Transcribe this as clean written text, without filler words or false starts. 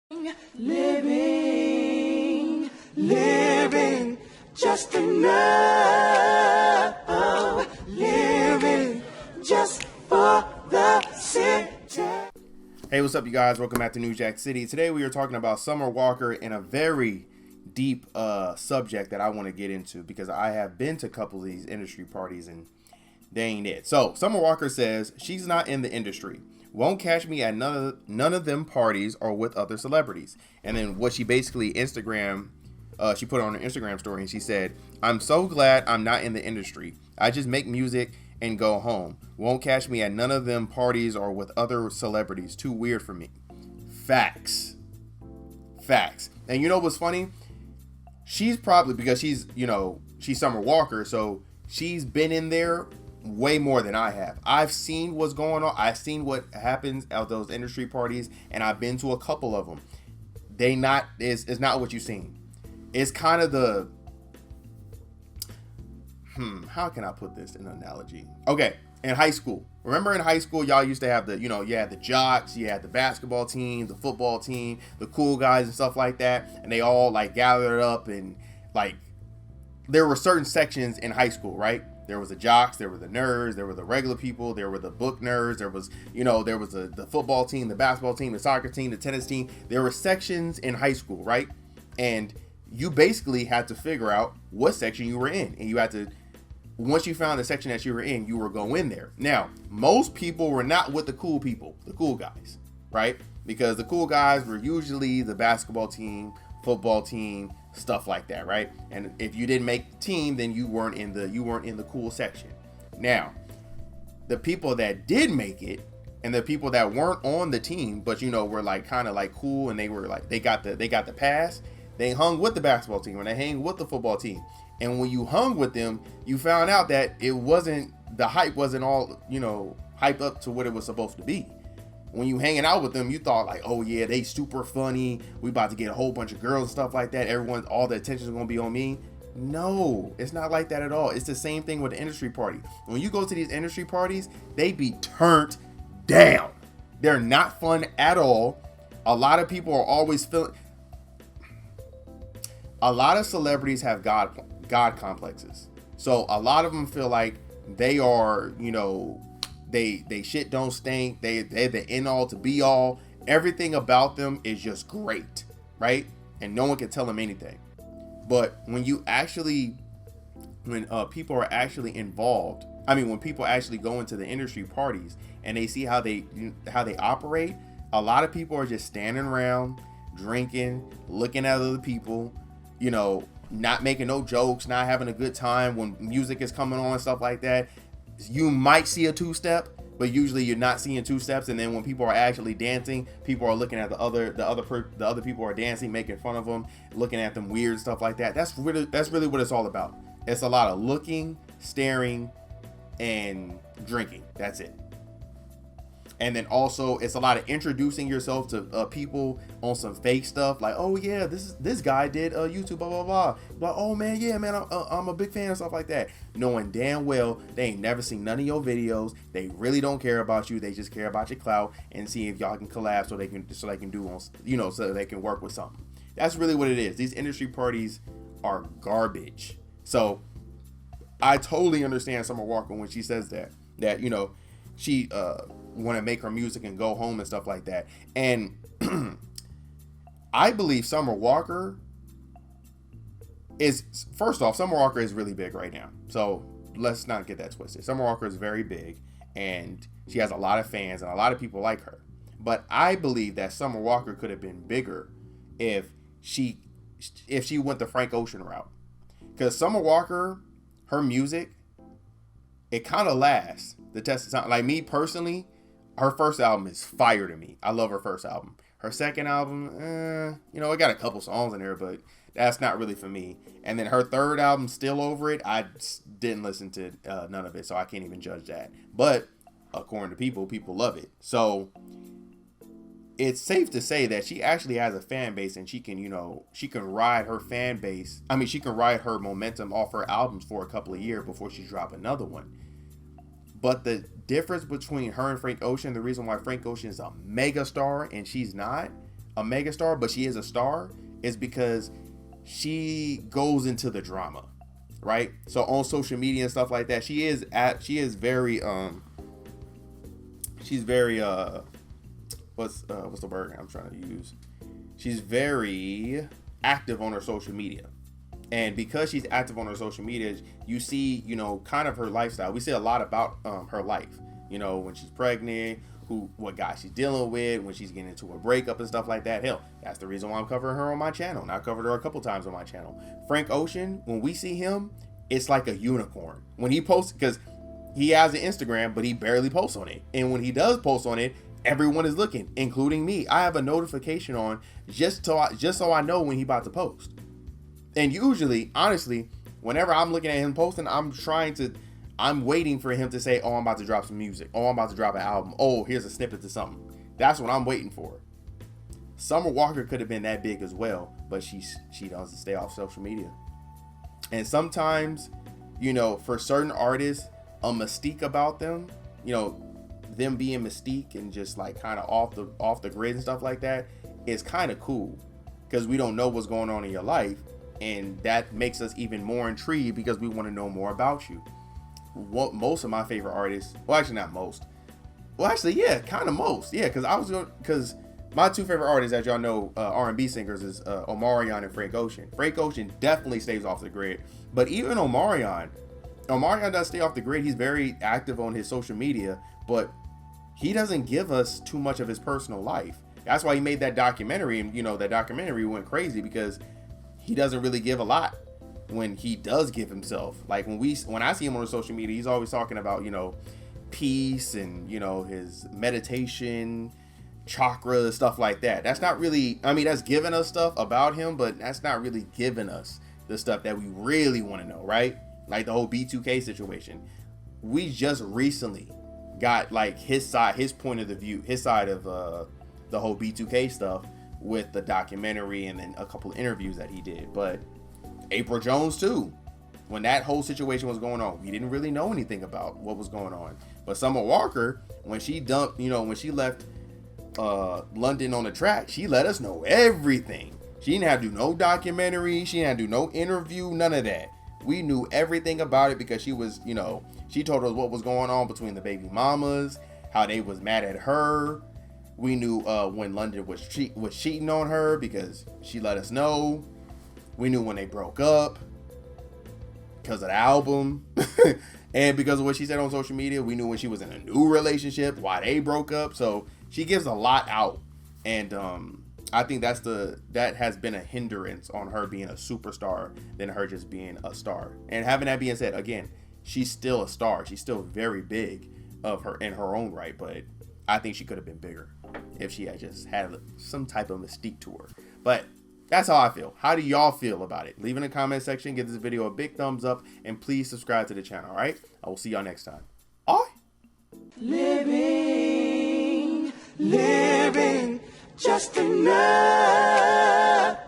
Living just enough, living just for the city. Hey, what's up, you guys? Welcome back to New Jack City. Today we are talking about Summer Walker in a very deep subject that I want to get into because I have been to a couple of these industry parties and they ain't it. So Summer Walker says she's not in the industry. Won't catch me at none of them parties or with other celebrities. And then what she basically she put on her Instagram story and she said, "I'm so glad I'm not in the industry. I just make music and go home. Won't catch me at none of them parties or with other celebrities. Too weird for me." Facts. And you know what's funny? She's probably, because she's Summer Walker, so she's been in there way more than I have. I've seen what's going on. I've seen what happens at those industry parties, and I've been to a couple of them. It's not what you've seen. It's kind of the how can I put this in an analogy? Okay, in high school. Remember in high school, y'all used to have you had the jocks, you had the basketball team, the football team, the cool guys and stuff like that, and they all like gathered up and like there were certain sections in high school, right? There was the jocks, there were the nerds, there were the regular people, there were the book nerds, there was the football team, the basketball team, the soccer team, the tennis team. There were sections in high school, right? And you basically had to figure out what section you were in, and you had to, once you found the section that you were in, you were going there. Now, most people were not with the cool people, the cool guys, right? Because the cool guys were usually the basketball team, football team, stuff like that, right? And if you didn't make the team, then you weren't in the cool section. Now, the people that did make it and the people that weren't on the team, but were like kind of like cool and they were like they got the pass, they hung with the basketball team and they hang with the football team. And when you hung with them, you found out that the hype wasn't all, hype up to what it was supposed to be. When you hanging out with them, you thought like, oh yeah, they super funny. We about to get a whole bunch of girls and stuff like that. All the attention is going to be on me. No, it's not like that at all. It's the same thing with the industry party. When you go to these industry parties, they be turned down. They're not fun at all. A lot of people are always a lot of celebrities have God complexes. So a lot of them feel like they are, they shit don't stink. They're the end all to be all. Everything about them is just great, right? And no one can tell them anything. But when people are actually involved, when people actually go into the industry parties and they see how they operate, a lot of people are just standing around, drinking, looking at other people, not making no jokes, not having a good time when music is coming on and stuff like that. You might see a two-step, but usually you're not seeing two steps. And then when people are actually dancing, people are looking at the other people are dancing, making fun of them, looking at them weird, stuff like that. That's really what it's all about. It's a lot of looking, staring, and drinking. That's it. And then also it's a lot of introducing yourself to people on some fake stuff, like, oh yeah, this guy did YouTube, blah blah blah. Like, oh man, yeah man, I'm a big fan of stuff like that, knowing damn well they ain't never seen none of your videos. They really don't care about you. They just care about your clout and see if y'all can collab so they can do on, so they can work with something. That's really what it is. These industry parties are garbage. So I totally understand Summer Walker when she says that she want to make her music and go home and stuff like that. And I believe Summer Walker is, first off, Summer Walker is really big right now. So let's not get that twisted. Summer Walker is very big and she has a lot of fans and a lot of people like her. But I believe that Summer Walker could have been bigger if she went the Frank Ocean route. Because Summer Walker, her music, it kind of lasts the test of time. Like me personally, her first album is fire to me. I love her first album. Her second album, it got a couple songs in there, but that's not really for me. And then her third album, Still Over It, I didn't listen to none of it, so I can't even judge that. But according to people love it. So it's safe to say that she actually has a fan base, and she can ride her fan base. She can ride her momentum off her albums for a couple of years before she drop another one. But the difference between her and Frank Ocean, the reason why Frank Ocean is a mega star and she's not, a megastar, but she is a star, is because she goes into the drama, right? So on social media and stuff like that, she is very she's very what's the word I'm trying to use? She's very active on her social media. And because she's active on her social media, you see, kind of her lifestyle. We see a lot about her life, when she's pregnant, what guy she's dealing with, when she's getting into a breakup and stuff like that. Hell, that's the reason why I'm covering her on my channel. And I covered her a couple times on my channel. Frank Ocean, when we see him, it's like a unicorn. When he posts, because he has an Instagram, but he barely posts on it. And when he does post on it, everyone is looking, including me. I have a notification on just so I know when he about to post. And usually, honestly, whenever I'm looking at him posting, I'm waiting for him to say, oh, I'm about to drop some music. Oh, I'm about to drop an album. Oh, here's a snippet to something. That's what I'm waiting for. Summer Walker could have been that big as well, but she doesn't stay off social media. And sometimes, for certain artists, a mystique about them, them being mystique and just like kind of off the grid and stuff like that is kind of cool, because we don't know what's going on in your life, and that makes us even more intrigued because we want to know more about you. Most of my favorite artists, well, actually not most, yeah, kind of most, yeah, because my two favorite artists, as y'all know, R&B singers, is Omarion and Frank Ocean. Frank Ocean definitely stays off the grid, but even Omarion does stay off the grid. He's very active on his social media, but he doesn't give us too much of his personal life. That's why he made that documentary, and that documentary went crazy, because he doesn't really give a lot when he does give himself. Like when I see him on social media, he's always talking about, peace and, his meditation, chakra, stuff like that. That's not really, that's giving us stuff about him, but that's not really giving us the stuff that we really want to know, right? Like the whole B2K situation. We just recently got like his point of the view, his side of the whole B2K stuff with the documentary and then a couple of interviews that he did. But April Jones too, when that whole situation was going on, we didn't really know anything about what was going on. But Summer Walker, when she left London on the track, she let us know everything. She didn't have to do no documentary, she didn't have to do no interview, none of that. We knew everything about it because she was, she told us what was going on between the baby mamas, how they was mad at her. We knew when London was cheating on her because she let us know. We knew when they broke up because of the album. And because of what she said on social media, we knew when she was in a new relationship, why they broke up. So she gives a lot out. And I think that has been a hindrance on her being a superstar than her just being a star. And having that being said, again, she's still a star. She's still very big in her own right. But I think she could have been bigger if she had just had some type of mystique to her. But that's how I feel. How do y'all feel about it? Leave in the comment section. Give this video a big thumbs up. And please subscribe to the channel, all right? I will see y'all next time. All right? Living just enough.